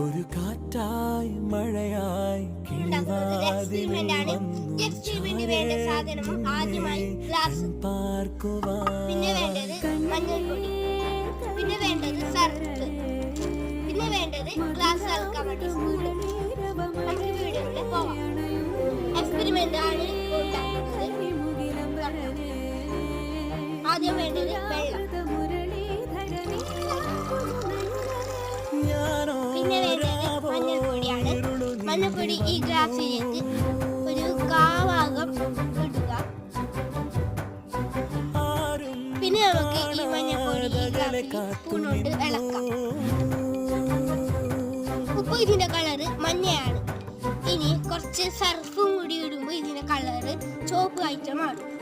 ഒരു കാറ്റായി മഴയായി വേണ്ട സാധനം ആദ്യമായി ഗ്ലാസ്, പിന്നെ വേണ്ടത് മഞ്ഞൾപ്പൊടി, പിന്നെ വേണ്ടത് സർഫ്, പിന്നെ വേണ്ടത് ഗ്ലാസ് അളക്കാൻ വേണ്ടി സ്പൂണ്. നമുക്ക് വീഡിയോയിലൂടെ പോവാം. എക്സ്പെരിമെന്റ് ആണ് ഉണ്ടാക്കുന്നത്. ആദ്യം വേണ്ടത് വെള്ളം, പിന്നെ വേണ്ടത് മഞ്ഞൾപ്പൊടിയാണ്. മഞ്ഞൾപ്പൊടി ഈ ഗ്ലാസ്സിലേക്ക് ഒരു കാഭാഗം ഇടുക. പിന്നെ നമുക്ക് ഈ മഞ്ഞൾപ്പൊടി ഈ ഗ്ലാസ്സിൽ സ്പൂണുകൊണ്ട് ഇളക്കാം. ഉപ്പ് ഇതിന്റെ കളറ് മഞ്ഞയാണ്. ഇനി കുറച്ച് സർഫും കൂടി ഇടുമ്പോൾ ഇതിന്റെ കളറ് ചുവപ്പ് ആയിട്ട് മാറും.